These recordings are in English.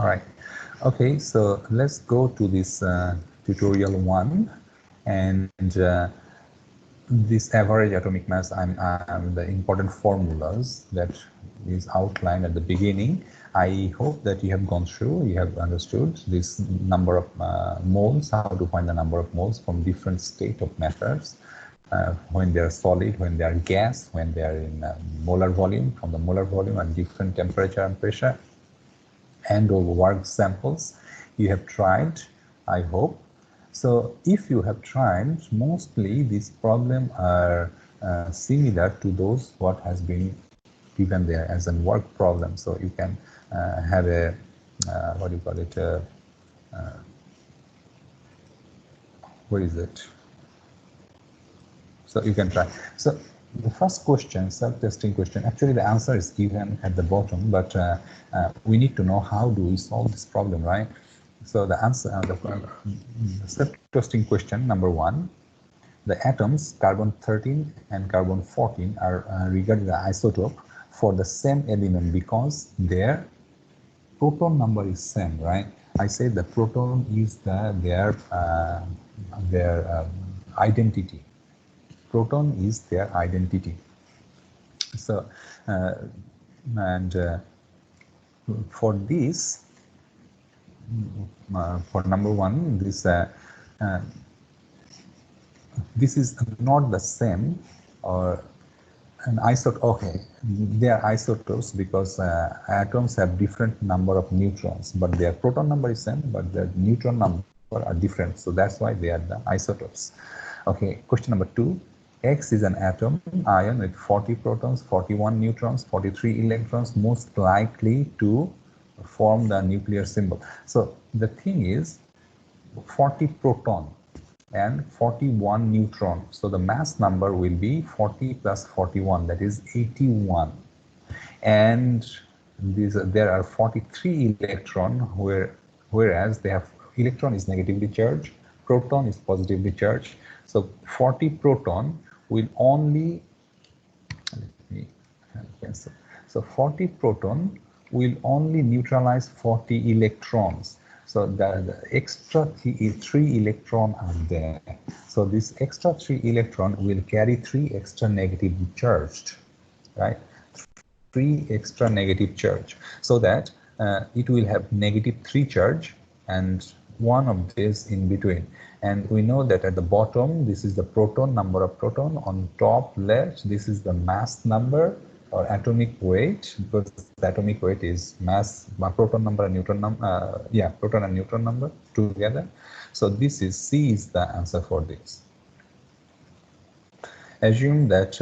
All right. Okay, so let's go to this tutorial 1, and this average atomic mass, the important formulas that is outlined at the beginning. I hope that you have gone through, you have understood this number of moles, how to find the number of moles from different state of matters, when they are solid, when they are gas, when they are in molar volume, from the molar volume at different temperature and pressure, and or work samples you have tried, I hope. So if you have tried, mostly these problems are similar to those what has been given there as a work problem. So you can have a what do you call it, what is it? So you can try. So the first question, self-testing question, actually the answer is given at the bottom, but we need to know how do we solve this problem, right? So the answer, the self-testing question number 1, the atoms carbon-13 and carbon-14 are regarded as isotope for the same element because their proton number is same, right? I say the proton is their identity. Proton is their identity. So, for this, for number 1, this is not the same or an isotope. Okay, they are isotopes because atoms have different number of neutrons, but their proton number is same, but their neutron number are different. So that's why they are the isotopes. Okay, question number 2. X is an atom ion with 40 protons, 41 neutrons, 43 electrons, most likely to form the nuclear symbol. So the thing is 40 proton and 41 neutron. So the mass number will be 40 plus 41, that is 81. And there are 43 electron, whereas they have electron is negatively charged, proton is positively charged. So 40 proton will only, let me cancel. So 40 proton will only neutralize 40 electrons. So the extra 3 electron are there. So this extra 3 electron will carry 3 extra negatively charged, right? 3 extra negative charge, so that it will have -3 charge and one of this in between. And we know that at the bottom, this is the proton, number of proton. On top left, this is the mass number or atomic weight, because the atomic weight is mass, proton number and neutron number, proton and neutron number together. So this is C is the answer for this. Assume that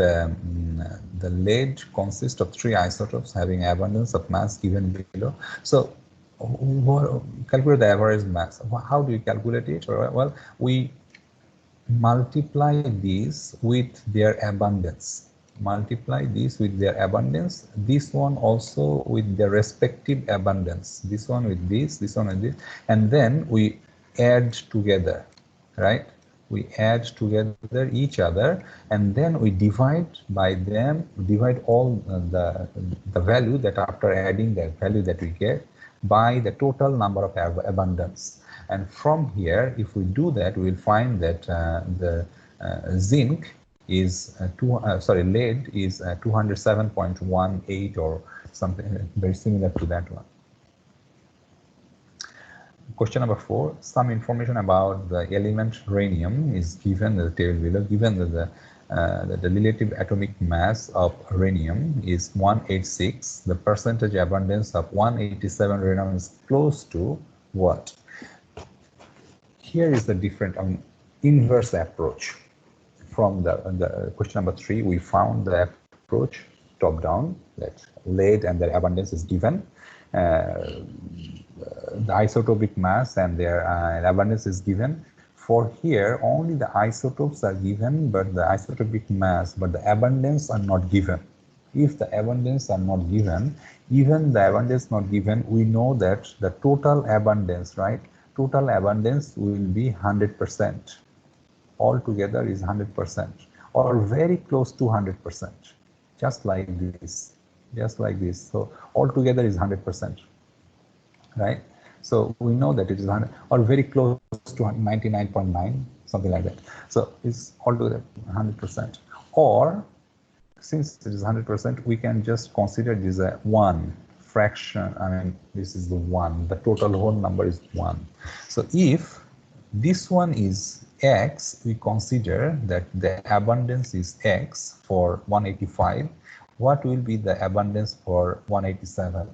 the lead consists of 3 isotopes having abundance of mass given below. So calculate the average mass. How do you calculate it? Well, we multiply these with their abundance. Multiply this with their abundance. This one also with their respective abundance. This one with this one with this. And then we add together, right? We add together each other, and then we divide by them, divide all the value that after adding the value that we get by the total number of abundance. And from here, if we do that, we will find that the zinc is lead is 207.18 or something very similar to that one. Question number 4, some information about the element rhenium is given in the table below. Given that the relative atomic mass of rhenium is 186, the percentage abundance of 187 rhenium is close to what? Here is the different inverse approach. From the question number 3, we found the approach top down, that lead and their abundance is given. The isotopic mass and their abundance is given. For here, only the isotopes are given, but the isotopic mass, but the abundance are not given. If the abundance are not given, even the abundance not given, we know that the total abundance, right? Total abundance will be 100%. Altogether is 100%, or very close to 100%, just like this. So altogether is 100%. right? So we know that it is 100 or very close to 99.9, something like that. So it's altogether 100%. Or since it is 100%, we can just consider this a one fraction. I mean, this is the one. The total whole number is 1. So if this one is x, we consider that the abundance is x for 185. What will be the abundance for 187?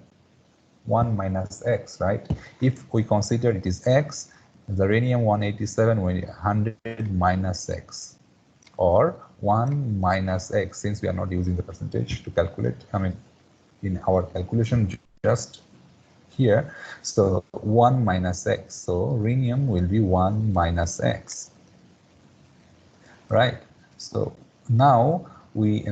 1 minus x, right? If we consider it is x, the rhenium 187 will be 100 minus x, or 1 minus x, since we are not using the percentage to calculate, I mean, in our calculation just here, so 1 minus x, so rhenium will be 1 minus x, right? So now we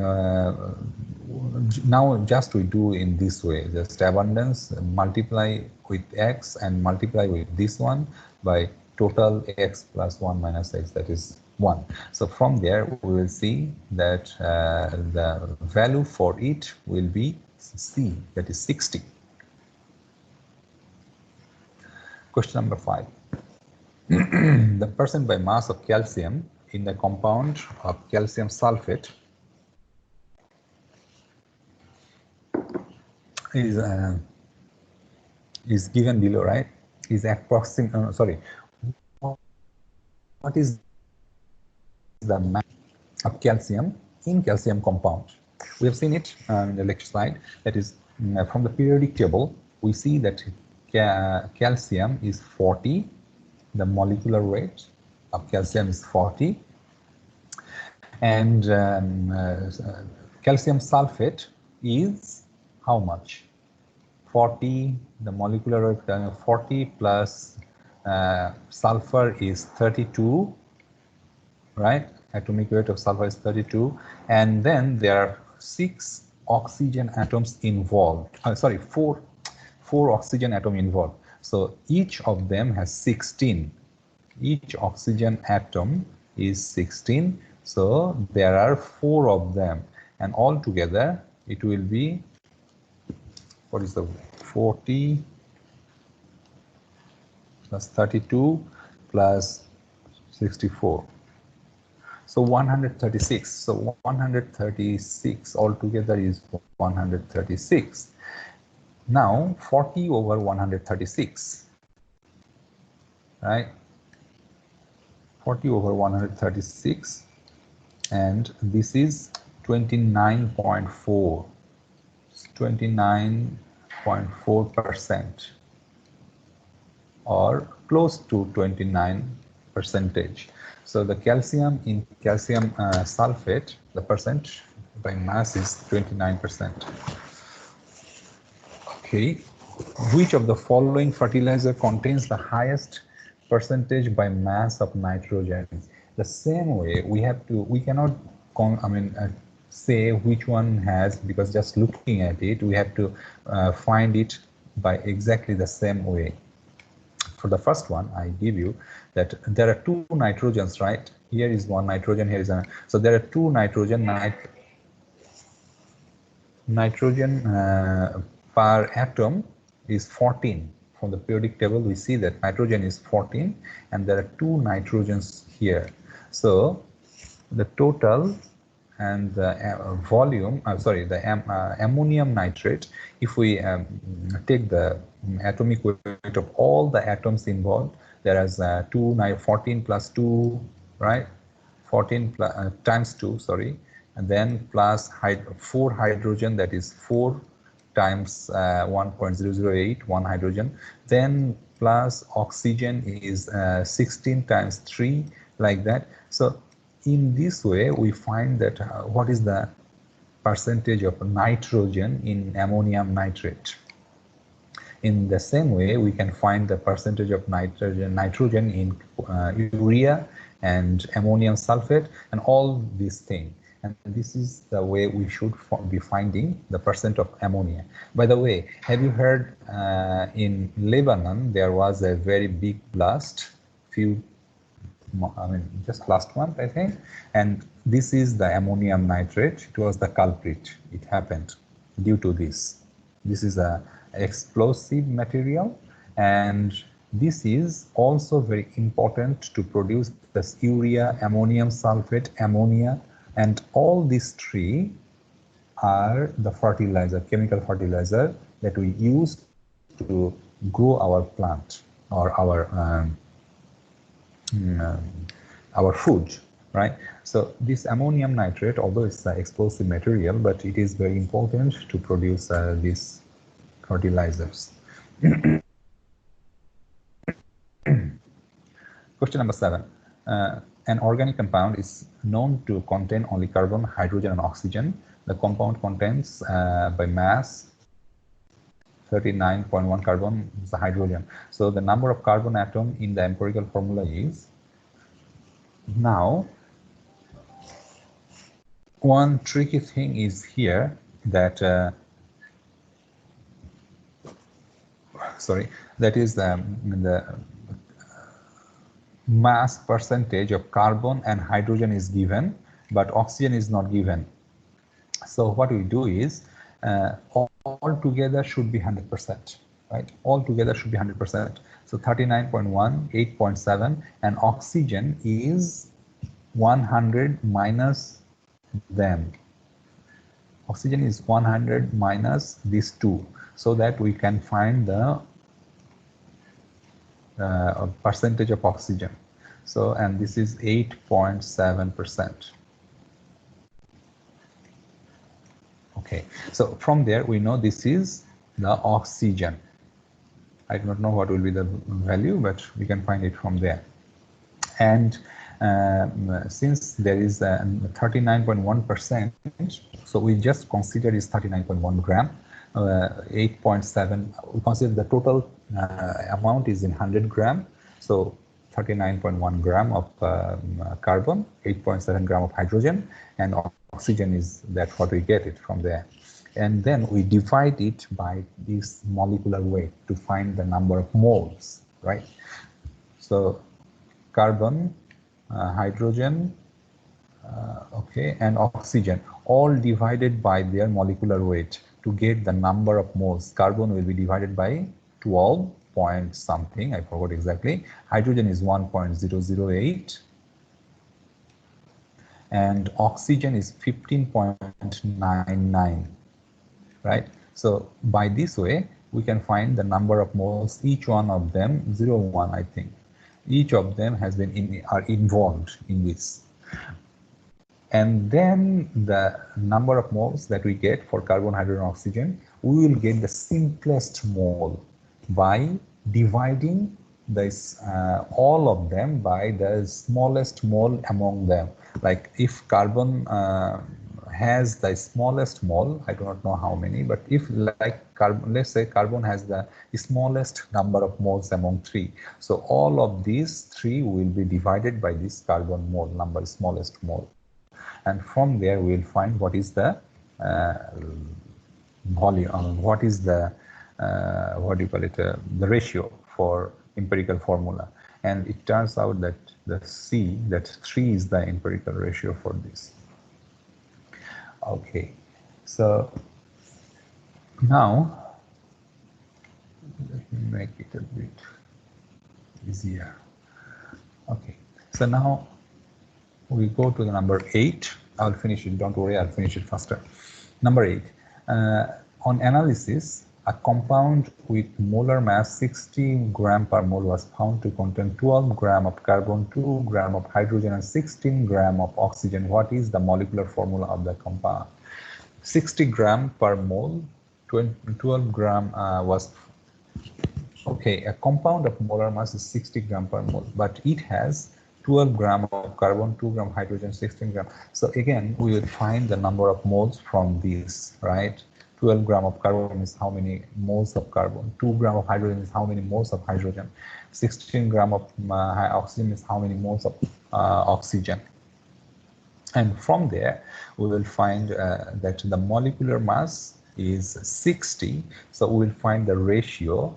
just we do in this way, just abundance multiply with x and multiply with this one by total x plus 1 minus x, that is 1. So from there we will see that the value for it will be C, that is 60. Question number 5. The percent by mass of calcium in the compound of calcium sulfate is given below, right? Is approximate. Sorry, what is the mass of calcium in calcium compound? We have seen it in the lecture slide. That is from the periodic table. We see that calcium is 40. The molecular weight of calcium is 40, and calcium sulfate is how much? 40. The molecular weight 40 plus sulfur is 32, right? Atomic weight of sulfur is 32, and then there are 6 oxygen atoms involved. Sorry, four oxygen atom involved. So each of them has 16. Each oxygen atom is 16. So there are 4 of them, and all together it will be, what is the 40 plus 32 plus 64. So 136. So 136 altogether is 136. Now 40 over 136, right? 40 over 136, and this is 29.4. 29.4%, or close to 29%. So the calcium in calcium sulfate, the percent by mass is 29%. Okay, which of the following fertilizer contains the highest percentage by mass of nitrogen? The same way we cannot say which one has, because just looking at it we have to find it by exactly the same way. For the first one, I give you that there are 2 nitrogens, right? Here is 1 nitrogen, here is a, so there are 2 nitrogen per atom is 14. From the periodic table we see that nitrogen is 14, and there are 2 nitrogens here. So the total and the volume, the ammonium nitrate, if we take the atomic weight of all the atoms involved, there is 14 plus 2, right? 14 plus, times 2, sorry, and then plus 4 hydrogen, that is 4 times 1.008, 1 hydrogen, then plus oxygen is 16 times 3, like that. So in this way we find that what is the percentage of nitrogen in ammonium nitrate. In the same way we can find the percentage of nitrogen in urea and ammonium sulfate and all these things. And this is the way we should be finding the percent of ammonia. By the way, have you heard in Lebanon there was a very big blast just last month, I think, and this is the ammonium nitrate. It was the culprit. It happened due to this. This is a explosive material, And this is also very important to produce this urea, ammonium sulfate, ammonia, and all these three are the fertilizer, chemical fertilizer that we use to grow our plant or our food, right? So this ammonium nitrate, although it's an explosive material, but it is very important to produce these fertilizers. Question number 7. An organic compound is known to contain only carbon, hydrogen, and oxygen. The compound contains by mass 39.1 carbon is the hydrogen. So the number of carbon atom in the empirical formula is, now one tricky thing is here that that is the mass percentage of carbon and hydrogen is given, but oxygen is not given. So what we do is all together should be 100%, right? All together should be 100%. So 39.1, 8.7, and oxygen is 100 minus them. Oxygen is 100 minus these two, so that we can find the percentage of oxygen. So, and this is 8.7%. Okay, so from there we know this is the oxygen. I do not know what will be the value, but we can find it from there. And since there is 39.1%, so we just consider is 39.1 gram. 8.7, we consider the total amount is in 100 gram. So 39.1 gram of carbon, 8.7 gram of hydrogen, and oxygen is that what we get it from there. And then we divide it by this molecular weight to find the number of moles, right? So carbon, hydrogen, okay, and oxygen, all divided by their molecular weight to get the number of moles. Carbon will be divided by 12 point something, I forgot exactly. Hydrogen is 1.008, and oxygen is 15.99, right? So by this way, we can find the number of moles, each one of them, 0.1, I think. Each of them has been are involved in this. And then the number of moles that we get for carbon, hydrogen, oxygen, we will get the simplest mole by dividing this all of them by the smallest mole among them. Like if carbon has the smallest mole, I do not know how many, but if like carbon, let's say carbon has the smallest number of moles among 3. So all of these 3 will be divided by this carbon mole number, smallest mole. And from there we will find what is the volume, what is the what do you call it, the ratio for empirical formula. And it turns out that the C, that 3 is the empirical ratio for this. Okay, so now let me make it a bit easier. Okay, so now we go to the number 8. I'll finish it, don't worry, I'll finish it faster. Number 8, on analysis, a compound with molar mass 60 gram per mole was found to contain 12 gram of carbon, 2 gram of hydrogen, and 16 gram of oxygen. What is the molecular formula of the compound? 60 gram per mole, 12 gram was, okay, a compound of molar mass is 60 gram per mole, but it has 12 gram of carbon, 2 gram hydrogen, 16 gram. So again, we will find the number of moles from this, right? 12 gram of carbon is how many moles of carbon, 2 gram of hydrogen is how many moles of hydrogen, 16 gram of oxygen is how many moles of oxygen. And from there, we will find that the molecular mass is 60. So we will find the ratio.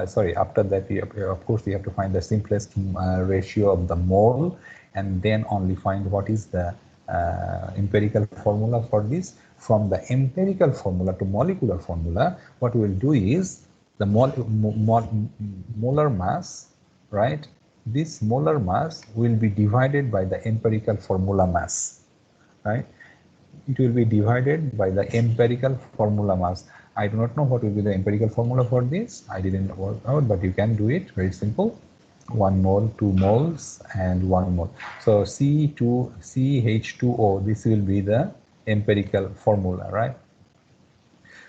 Sorry, after that, of course, we have to find the simplest ratio of the mole, and then only find what is the empirical formula for this. From the empirical formula to molecular formula, what we will do is, the molar mass, right? This molar mass will be divided by the empirical formula mass, right? It will be divided by the empirical formula mass. I do not know what will be the empirical formula for this. I didn't work out, but you can do it. Very simple. 1 mole, 2 moles, and 1 mole. So CH2O, this will be the empirical formula, right?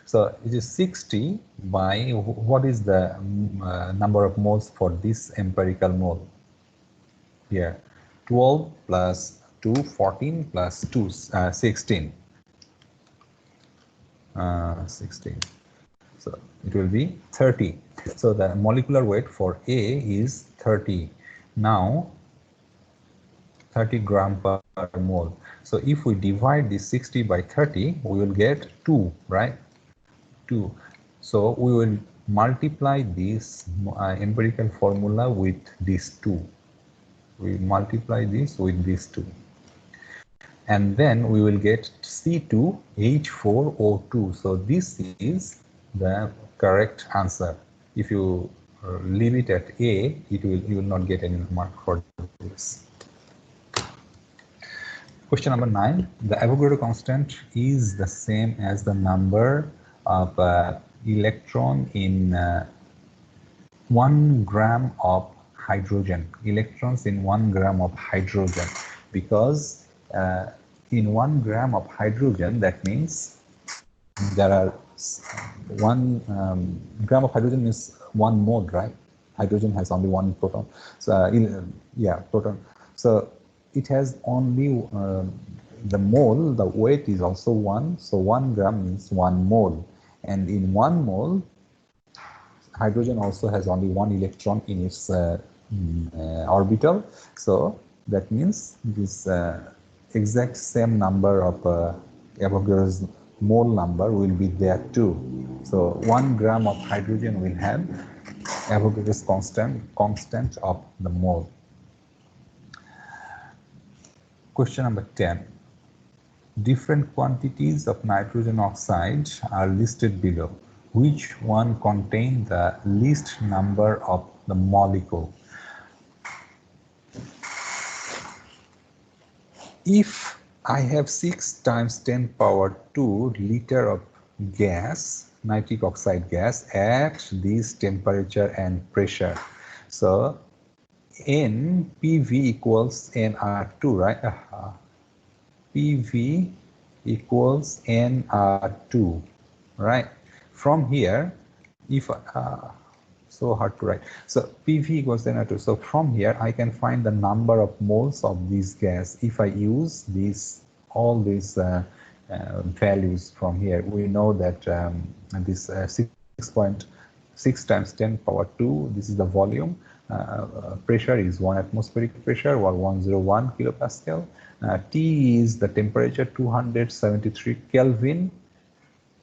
So it is 60 by, what is the number of moles for this empirical mole? Here, 12 plus 2, 14 plus 2, 16. 16. So it will be 30. So the molecular weight for A is 30. Now 30 gram per mole. So if we divide this 60 by 30, we will get 2, right? 2. So we will multiply this empirical formula with this 2. We multiply this with this 2. And then we will get C2H4O2. So this is the correct answer. If you leave it at A, you will not get any mark for this. Question number 9. The Avogadro constant is the same as the number of electron in 1 gram of hydrogen. Electrons in 1 gram of hydrogen, because in 1 gram of hydrogen, that means there are 1 gram of hydrogen is 1 mole, right? Hydrogen has only 1 proton. So proton. So it has only the mole, the weight is also 1. So 1 gram means 1 mole. And in 1 mole, hydrogen also has only 1 electron in its orbital. So that means this exact same number of Avogadro's mole number will be there too. So 1 gram of hydrogen will have Avogadro's constant of the mole. Question number 10. Different quantities of nitrogen oxide are listed below. Which one contains the least number of the molecule? If I have 6 times 10 power 2 liter of gas, nitric oxide gas, at this temperature and pressure, so NPV equals NR2, right? PV equals NR2, right? From here, if so hard to write. So PV equals NR2. So from here, I can find the number of moles of this gas. If I use all these values from here, we know that this 6.6 times 10 power 2, this is the volume. Pressure is 1 atmospheric pressure, or 101 kilopascal. T is the temperature, 273 Kelvin.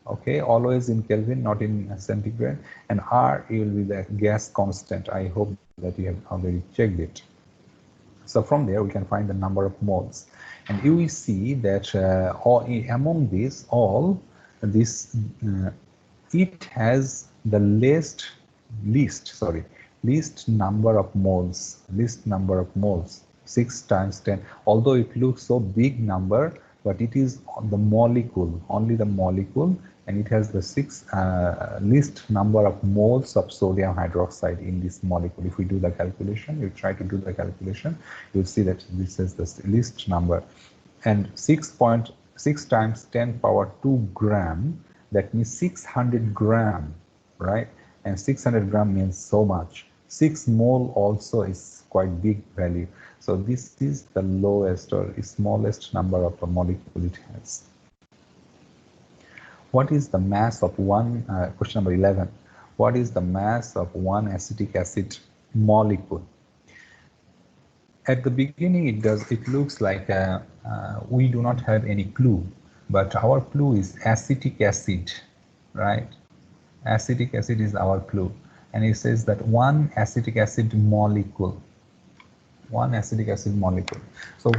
Okay, always in Kelvin, not in centigrade. And R will be the gas constant. I hope that you have already checked it. So from there, we can find the number of moles. And you will see that among this, it has the least number of moles. 6 times 10. Although it looks so big number, but it is the molecule, only the molecule, and it has the least number of moles of sodium hydroxide in this molecule. If we do the calculation, you try to do the calculation, you'll see that this is the least number. And 6.6 times 10 power 2 gram, that means 600 gram, right? And 600 gram means so much. 6 mole also is quite big value. So this is the lowest or smallest number of a molecule it has. What is the mass of question number 11. What is the mass of one acetic acid molecule? At the beginning, it looks like we do not have any clue, but our clue is acetic acid, right? Acetic acid is our clue. And it says that one acetic acid molecule. So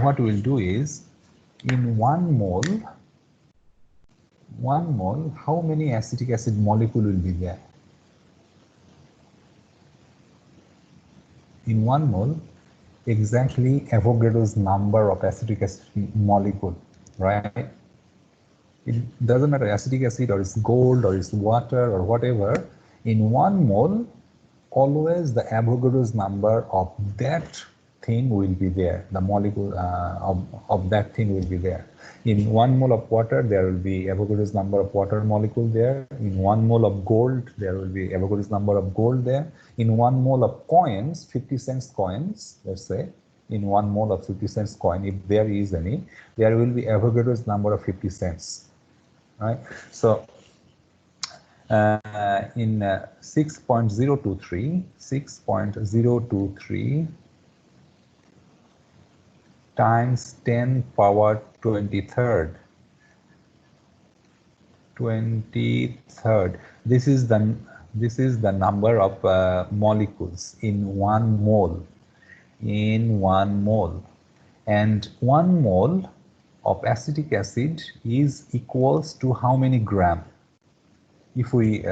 what we'll do is, in 1 mole, how many acetic acid molecule will be there? in 1 mole exactly Avogadro's number of acetic acid molecule, right? It doesn't matter acetic acid or it's gold or it's water or whatever. In 1 mole, always the Avogadro's number of that thing will be there. The molecule of that thing will be there. In 1 mole of water, there will be Avogadro's number of water molecule there. In 1 mole of gold, there will be Avogadro's number of gold there. In 1 mole of coins, 50 cents coins, let's say, in 1 mole of 50 cents coin, if there is any, there will be Avogadro's number of 50 cents, right? So in 6.023 times 10 power 23rd. This is the number of molecules in 1 mole. In 1 mole, and 1 mole of acetic acid is equals to how many gram? If we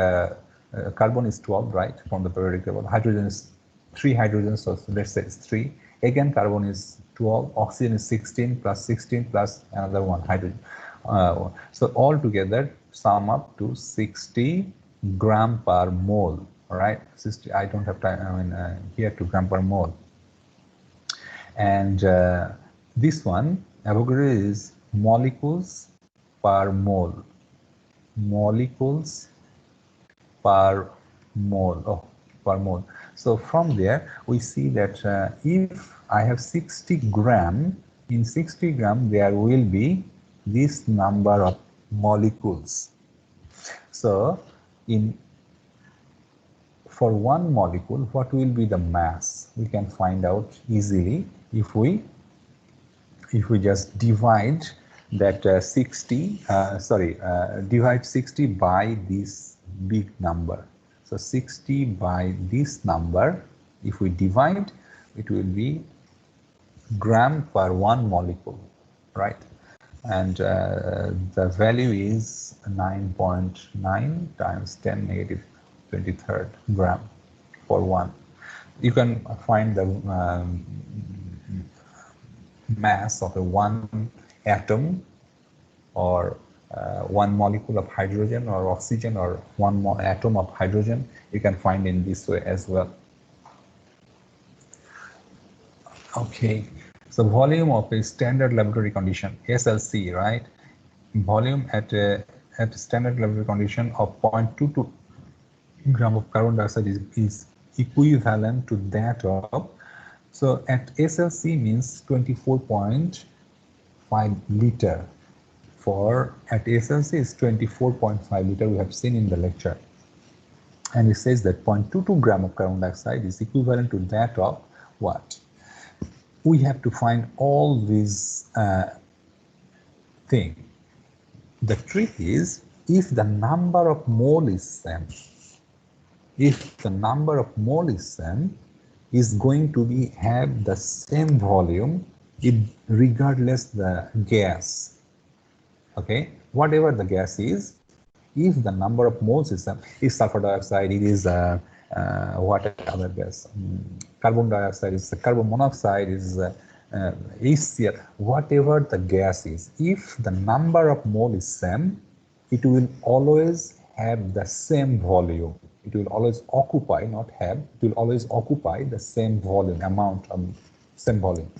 carbon is 12, right, from the periodic table. Hydrogen is 3 hydrogens, so let's say it's 3. Again, carbon is 12, oxygen is 16 plus another 1 hydrogen. So all together sum up to 60 gram per mole. All right, 60. I don't have time. I mean, here to gram per mole. And this one, Avogadro is molecules per mole. Molecules per mole. Oh, per mole. So from there, we see that if I have 60 gram, in 60 gram, there will be this number of molecules. So for 1 molecule, what will be the mass? We can find out easily if we just divide that divide 60 by this big number. So 60 by this number, if we divide, it will be gram per 1 molecule, right? And the value is 9.9 times 10 negative 23rd gram for 1. You can find the mass of a 1 atom or 1 molecule of hydrogen or oxygen or 1 atom of hydrogen. You can find in this way as well. Okay, so volume of a standard laboratory condition, SLC, right? Volume at standard laboratory condition of 0.22 gram of carbon dioxide is equivalent to that of, so at SLC means 24.5 liter. For at SLC is 24.5 liter, we have seen in the lecture. And it says that 0.22 gram of carbon dioxide is equivalent to that of what? We have to find all these things. The trick is, if the number of mole is same, if the number of mole is same, is going to have the same volume regardless the gas. Okay, whatever the gas is, if the number of moles is same, if sulfur dioxide, it is what other gas, carbon dioxide, is carbon monoxide, is HCl, whatever the gas is, if the number of mole is same, it will always have the same volume. It will always occupy, not have, it will always occupy the same volume, amount of same volume.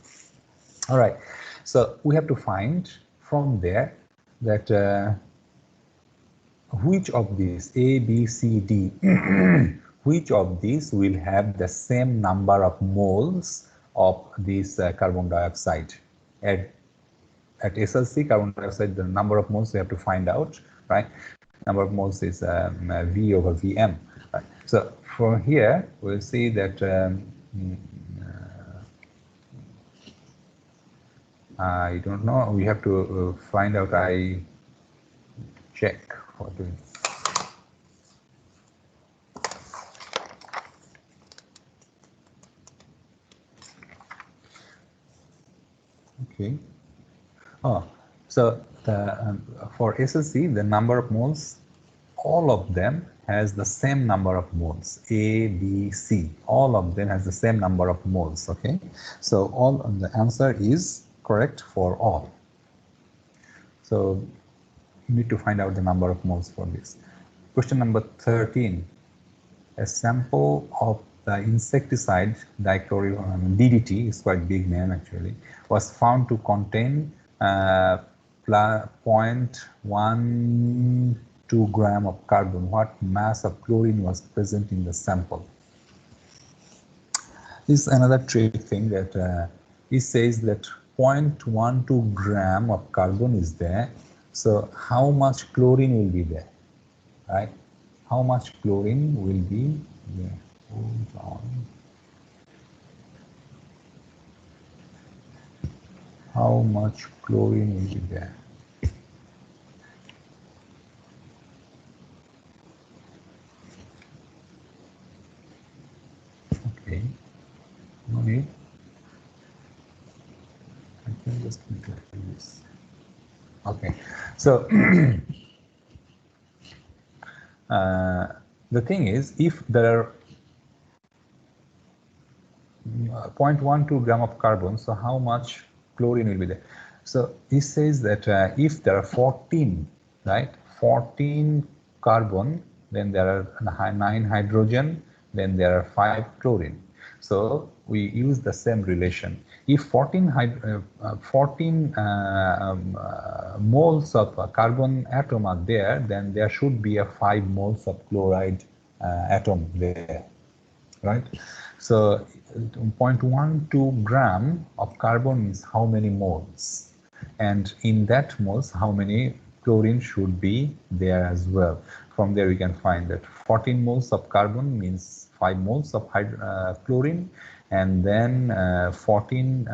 All right, so we have to find from there that which of these, A, B, C, D, which of these will have the same number of moles of this carbon dioxide. At SLC, carbon dioxide, the number of moles we have to find out, right? Number of moles is V over Vm. Right? So from here, we'll see that I don't know, we have to find out, I check for doing. Okay. Oh, so the, for SLC, the number of moles, all of them has the same number of moles. A, B, C, all of them has the same number of moles. Okay, so all the answer is correct for all. So you need to find out the number of moles for this. Question number 13. A sample of the insecticide dichlorophene, DDT, is quite big name actually, was found to contain 0.12 gram of carbon. What mass of chlorine was present in the sample? This is another trick thing that it says that 0.12 gram of carbon is there. So how much chlorine will be there, right? How much chlorine will be there? Hold on. How much chlorine will be there? Okay, no need. I can just make it like this. Okay, so the thing is, if there are 0.12 gram of carbon, so how much chlorine will be there? So it says that if there are 14, right, 14 carbon, then there are 9 hydrogen, then there are 5 chlorine. So we use the same relation. If 14 moles of carbon atom are there, then there should be a 5 moles of chloride atom there, right? So 0.12 gram of carbon is how many moles, and in that moles how many chlorine should be there as well. From there we can find that 14 moles of carbon means 5 moles of chlorine, and then 14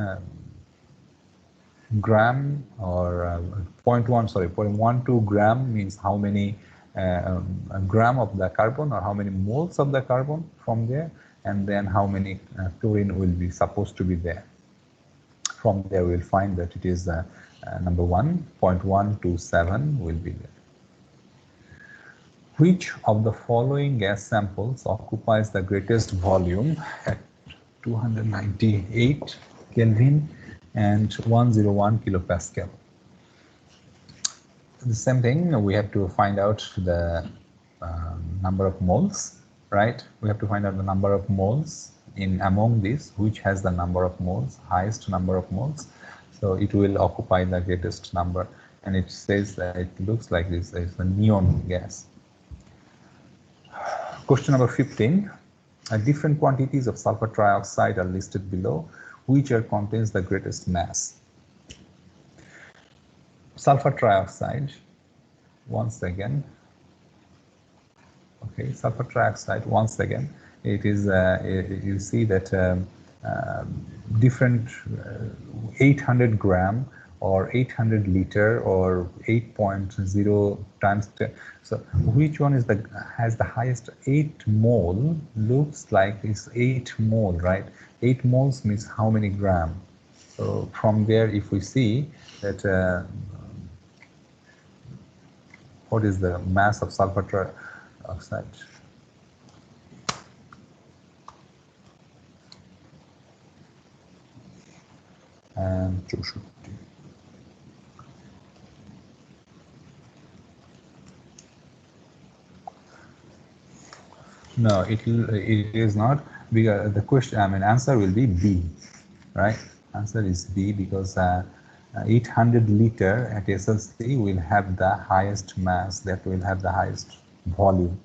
gram or 0.12 gram means how many gram of the carbon, or how many moles of the carbon from there, and then how many chlorine will be supposed to be there. From there we'll find that it is number 1, 0.127 will be there. Which of the following gas samples occupies the greatest volume at 298 Kelvin and 101 kilopascal? The same thing, we have to find out the number of moles, right? We have to find out the number of moles in among these, which has the number of moles, highest number of moles. So it will occupy the greatest number, and it says that it looks like this is a neon gas. Question number 15. Different quantities of sulfur trioxide are listed below. Which contains the greatest mass? Sulfur trioxide, once again. Okay, sulfur trioxide, once again, it is, you see that different 800 gram or 800 liter or 8.0 times 10. So which one is has the highest? 8 mole looks like it's 8 mole, right? 8 moles means how many gram? So from there, if we see that what is the mass of sulfur trioxide? And 250. No, it is not, because the question, I mean, answer will be B, right? Answer is B, because 800 liter at SLC will have the highest mass, that will have the highest volume,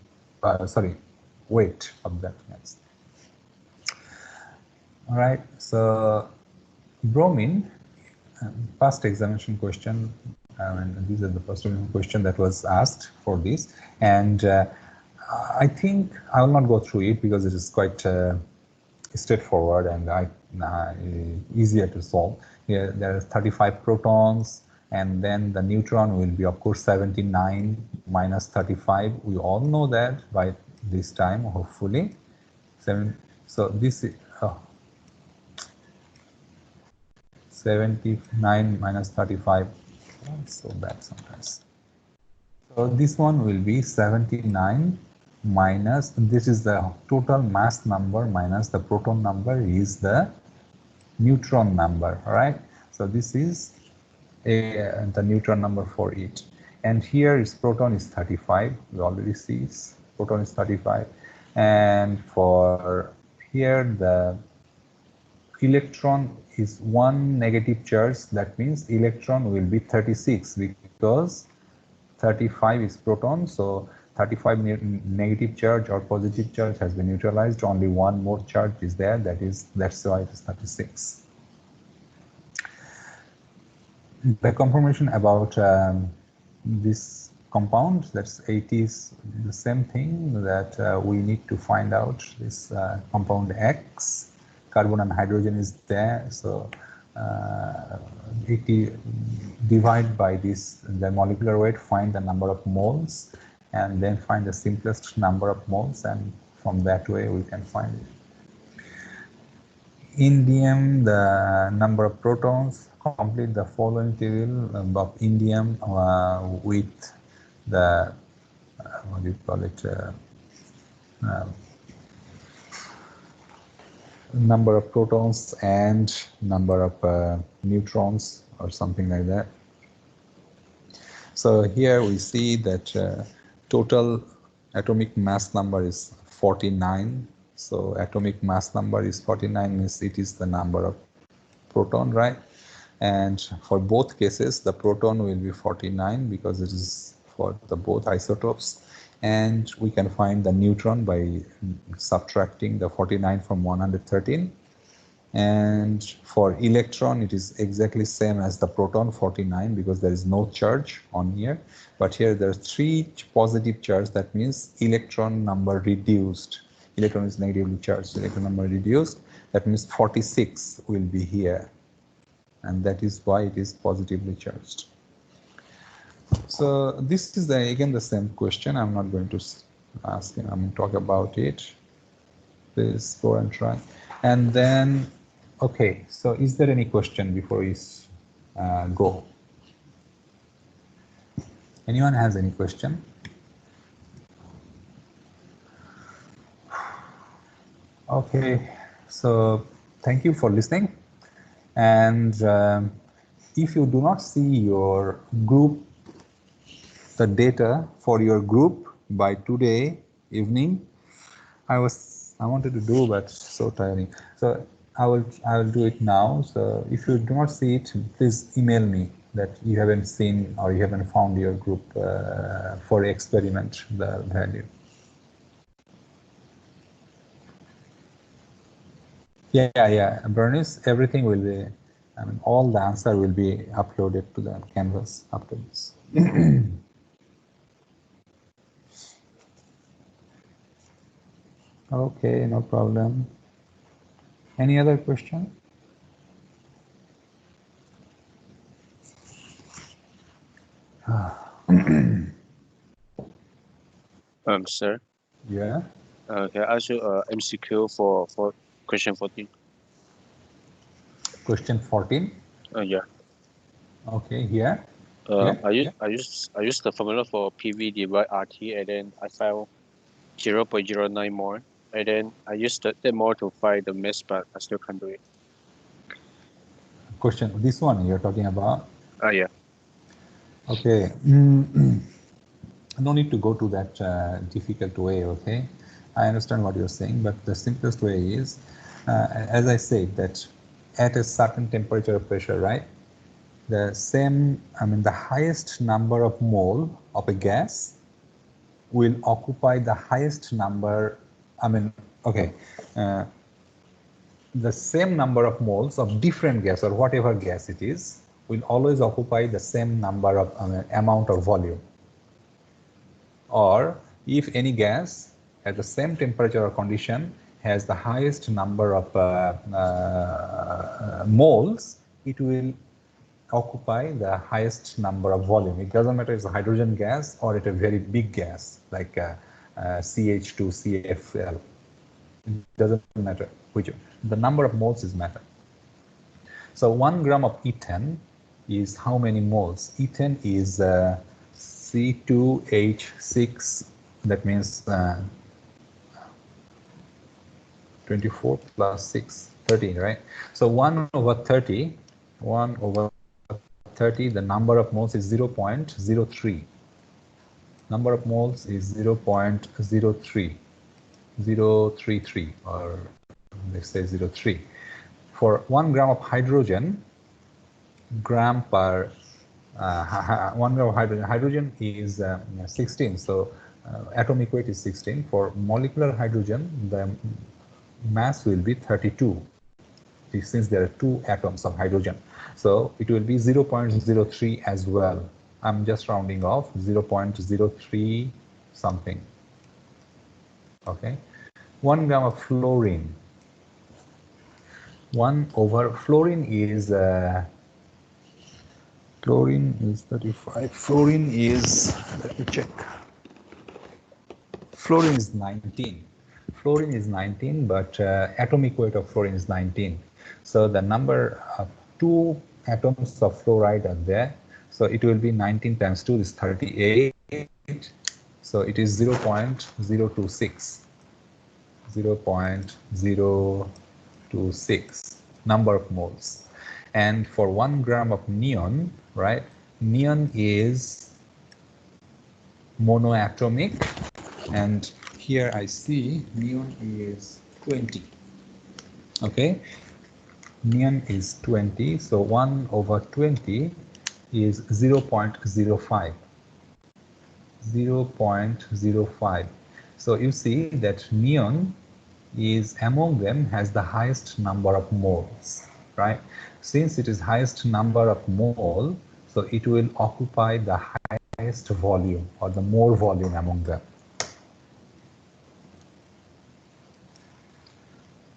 sorry, weight of that mass. All right, so bromine, past examination question, and these are the first question that was asked for this, and I think I will not go through it because it is quite straightforward and easier to solve. Here there are 35 protons, and then the neutron will be, of course, 79 minus 35. We all know that by this time, hopefully. So this is 79 minus 35. It's so bad sometimes. So this one will be 79 minus, this is the total mass number minus the proton number is the neutron number, right? So this is the neutron number for it. And here is proton is 35. We already see proton is 35. And for here the electron is one negative charge. That means electron will be 36 because 35 is proton. So 35 negative charge or positive charge has been neutralized. Only one more charge is there. That's why it is 36. The confirmation about this compound, that's 80 is the same thing that we need to find out this compound X. Carbon and hydrogen is there, so 80 divide by this the molecular weight, find the number of moles, and then find the simplest number of moles, and from that way we can find it. Indium, the number of protons. Complete the following table of indium with the what do you call it, number of protons and number of neutrons or something like that. So here we see that total atomic mass number is 49. So atomic mass number is 49, means it is the number of proton, right? And for both cases, the proton will be 49 because it is for the both isotopes. And we can find the neutron by subtracting the 49 from 113. And for electron, it is exactly same as the proton, 49, because there is no charge on here. But here there are 3 positive charge. That means electron number reduced. Electron is negatively charged, electron number reduced. That means 46 will be here. And that is why it is positively charged. So this is again the same question. I'm not going to ask, I'm going to talk about it. Please go and try. And then, okay, so is there any question before we go? Anyone has any question? Okay, so thank you for listening. And if you do not see your group, the data for your group by today evening, I wanted to do, but so tiring. So I will do it now. So if you do not see it, please email me that you haven't seen or you haven't found your group for experiment the value. Yeah, Bernice, everything will be, I mean, all the answer will be uploaded to the Canvas after this. Okay, no problem. Any other question? Sir. Yeah. Can I ask you MCQ for question 14? Question 14. Yeah. Okay, here. I use the formula for PV divide RT, and then I found 0.09 more, and then I used that more to find the mass, but I still can't do it. Question, this one you're talking about? Yeah. Okay. No need to go to that difficult way, okay? I understand what you're saying, but the simplest way is, as I said, that at a certain temperature or pressure, right? The same, I mean, the highest number of mole of a gas will occupy the highest number, I mean, okay, the same number of moles of different gas or whatever gas it is will always occupy the same number of amount of volume. Or if any gas at the same temperature or condition has the highest number of moles, it will occupy the highest number of volume. It doesn't matter if it's a hydrogen gas or it's a very big gas like CH2, CFL. It doesn't matter which. The number of moles is matter. So 1 gram of ethane is how many moles? Ethane is C2H6 That means 24 plus 6, 13, right? So 1 over 30, the number of moles is 0.03. Number of moles is 0.033, or let's say 0.3. For 1 gram of hydrogen, 1 gram of hydrogen is 16, so atomic weight is 16. For molecular hydrogen, the mass will be 32, since there are 2 atoms of hydrogen. So it will be 0.03 as well. I'm just rounding off, 0.03 something. Okay. 1 gram of fluorine. 1 over fluorine is 35. Fluorine is, let me check. Fluorine is 19. Fluorine is 19, but atomic weight of fluorine is 19. So the number of 2 atoms of fluoride are there. So it will be 19 times 2 is 38. So it is 0.026. 0.026 number of moles. And for 1 gram of neon, right? Neon is monoatomic, and here I see neon is 20. Okay, neon is 20, so 1 over 20 is 0.05. 0.05. So you see that neon is among them has the highest number of moles, right? Since it is highest number of mole, so it will occupy the highest volume or the more volume among them.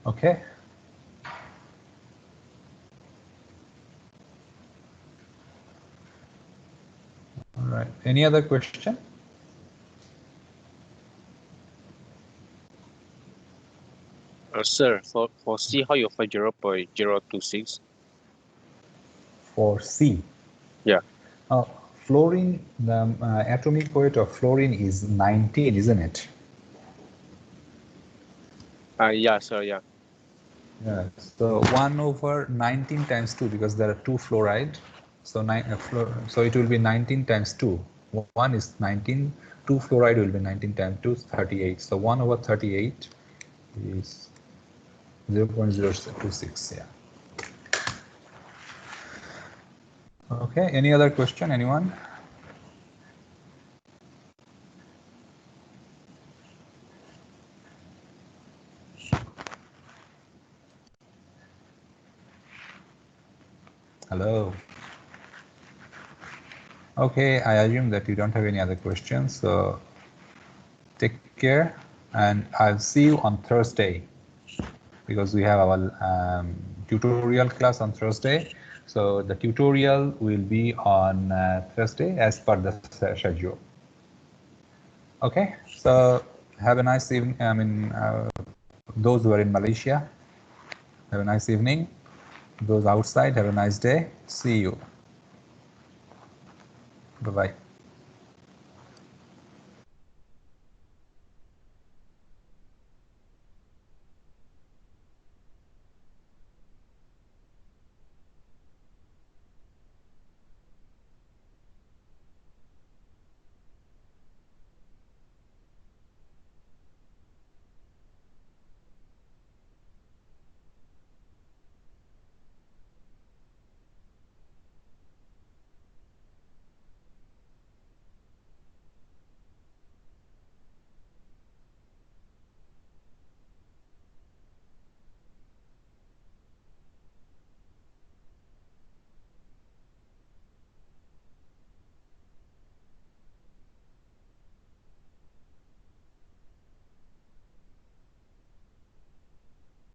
Okay. All right. Any other question? Sir, for C, how you find 0.026? For C? Yeah. Fluorine, the atomic weight of fluorine is 19, isn't it? Yeah, sir, yeah. Yeah, so 1 over 19 times 2, because there are 2 fluoride. So so it will be 19 times 2. 1 is 19, 2 fluoride will be 19 times 2 is 38. So 1 over 38 is 0.026, yeah. Okay, any other question, anyone? Hello. Okay, I assume that you don't have any other questions, so take care, and I'll see you on Thursday, because we have our tutorial class on Thursday. So the tutorial will be on Thursday as per the schedule. Okay, so have a nice evening. I mean, those who are in Malaysia, have a nice evening. Those outside, have a nice day. See you. Bye-bye.